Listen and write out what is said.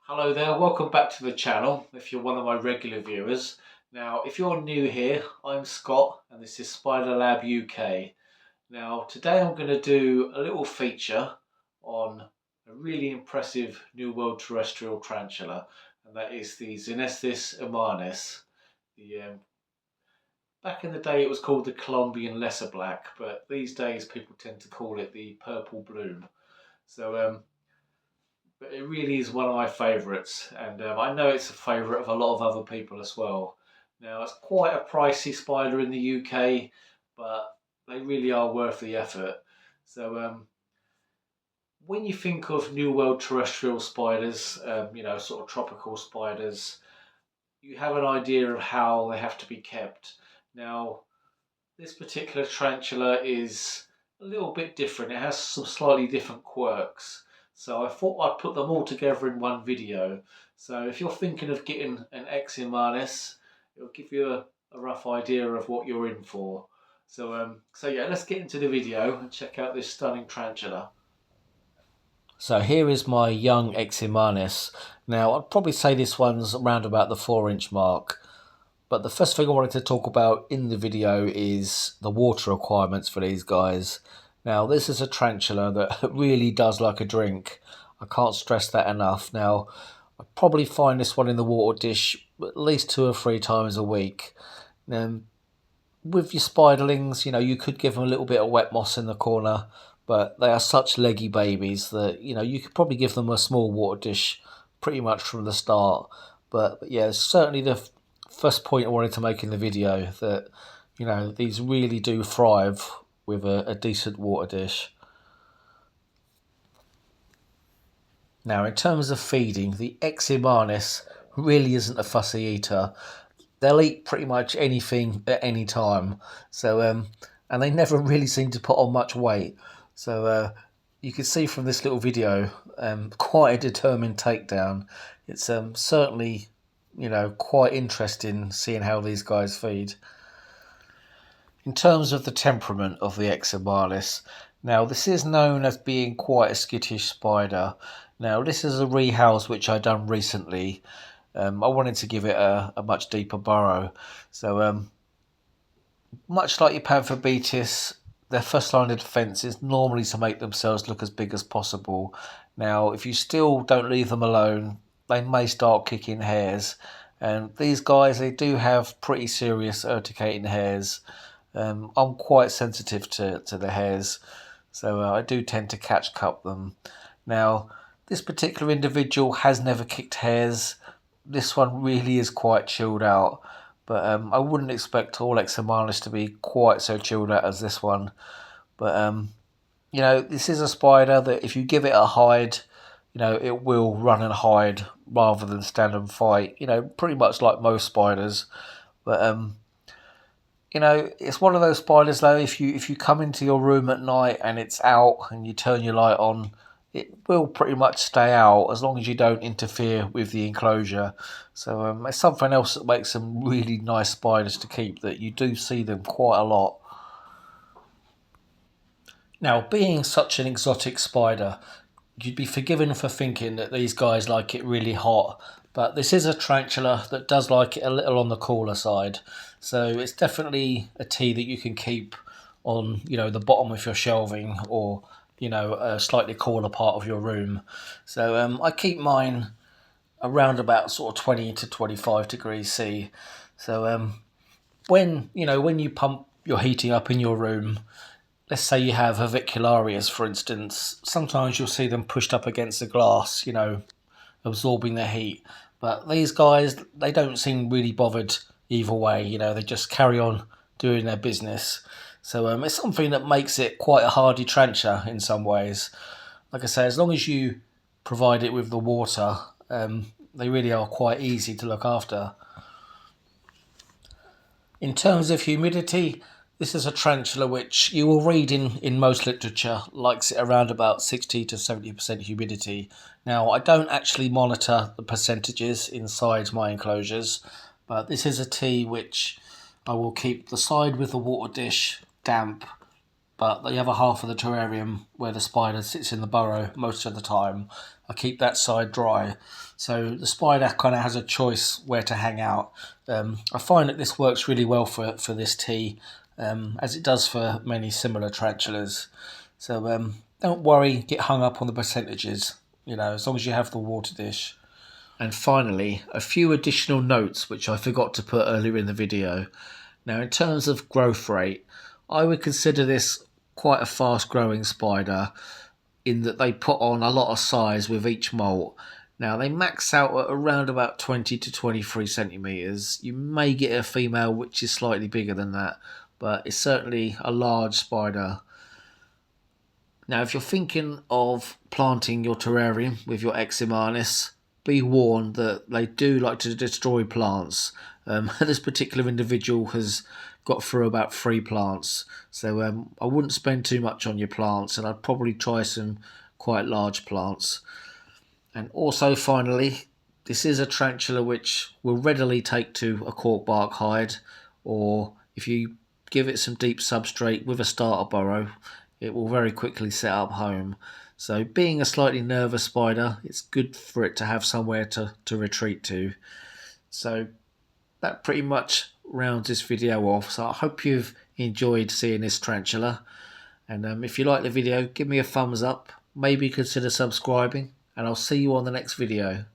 Hello there, welcome back to the channel if you're one of my regular viewers. Now, if you're new here, I'm Scott and this is Spider Lab UK. Now, today I'm going to do a little feature on a really impressive New World terrestrial tarantula, and that is the Xenesthis immanis. Back in the day it was called the Colombian lesser black, but these days people tend to call it the purple bloom. But it really is one of my favourites, and I know it's a favourite of a lot of other people as well. Now, it's quite a pricey spider in the UK, but they really are worth the effort. So, when you think of New World terrestrial spiders, sort of tropical spiders, you have an idea of how they have to be kept. Now, this particular tarantula is a little bit different. It has some slightly different quirks. So I thought I'd put them all together in one video. So if you're thinking of getting an X immanis, it'll give you a rough idea of what you're in for. So yeah, let's get into the video and check out this stunning tarantula. So here is my young X immanis. Now I'd probably say this one's around about the 4-inch mark. But the first thing I wanted to talk about in the video is the water requirements for these guys. Now, this is a tarantula that really does like a drink. I can't stress that enough. Now, I probably find this one in the water dish at least 2 or 3 times a week. With your spiderlings, you could give them a little bit of wet moss in the corner, but they are such leggy babies that, you could probably give them a small water dish pretty much from the start. But yeah, certainly the first point I wanted to make in the video that, these really do thrive with a decent water dish. Now, in terms of feeding, the X immanis really isn't a fussy eater. They'll eat pretty much anything at any time. And they never really seem to put on much weight. You can see from this little video, quite a determined takedown. It's certainly, quite interesting seeing how these guys feed. In terms of the temperament of the X immanis, now this is known as being quite a skittish spider. Now this is a rehouse which I done recently. I wanted to give it a much deeper burrow. Much like your Pantherbetis, their first line of defence is normally to make themselves look as big as possible. Now, if you still don't leave them alone, they may start kicking hairs. And these guys, they do have pretty serious urticating hairs. I'm quite sensitive to the hairs, so I do tend to catch cup them. Now, this particular individual has never kicked hairs. This one really is quite chilled out. But I wouldn't expect all X immanis to be quite so chilled out as this one. But, this is a spider that if you give it a hide, it will run and hide rather than stand and fight. Pretty much like most spiders. But, it's one of those spiders though, if you come into your room at night and it's out and you turn your light on, it will pretty much stay out as long as you don't interfere with the enclosure. So it's something else that makes them really nice spiders to keep, that you do see them quite a lot. Now, being such an exotic spider, you'd be forgiven for thinking that these guys like it really hot, but this is a tarantula that does like it a little on the cooler side. So it's definitely a tea that you can keep on, the bottom of your shelving, or a slightly cooler part of your room. So I keep mine around about sort of 20 to 25 degrees C. So when you pump your heating up in your room, let's say you have avicularias, for instance, sometimes you'll see them pushed up against the glass, absorbing the heat. But these guys, they don't seem really bothered either way, they just carry on doing their business. So it's something that makes it quite a hardy tarantula in some ways. Like I say, as long as you provide it with the water, they really are quite easy to look after. In terms of humidity, this is a tarantula which you will read in most literature likes it around about 60 to 70% humidity. Now, I don't actually monitor the percentages inside my enclosures, but this is a tea which I will keep the side with the water dish damp, but the other half of the terrarium where the spider sits in the burrow most of the time, I keep that side dry. So the spider kind of has a choice where to hang out. I find that this works really well for this tea, as it does for many similar tarantulas. So don't worry, get hung up on the percentages, as long as you have the water dish. And finally, a few additional notes which I forgot to put earlier in the video. Now, in terms of growth rate, I would consider this quite a fast growing spider in that they put on a lot of size with each molt. Now, they max out at around about 20 to 23 centimetres. You may get a female which is slightly bigger than that, but it's certainly a large spider. Now, if you're thinking of planting your terrarium with your immanis, be warned that they do like to destroy plants. This particular individual has got through about 3 plants, so I wouldn't spend too much on your plants, and I'd probably try some quite large plants. And also, finally, this is a tarantula which will readily take to a corkbark hide, or if you give it some deep substrate with a starter burrow, it will very quickly set up home. So being a slightly nervous spider, it's good for it to have somewhere to retreat to. So that pretty much rounds this video off. So I hope you've enjoyed seeing this tarantula. And if you like the video, give me a thumbs up. Maybe consider subscribing. And I'll see you on the next video.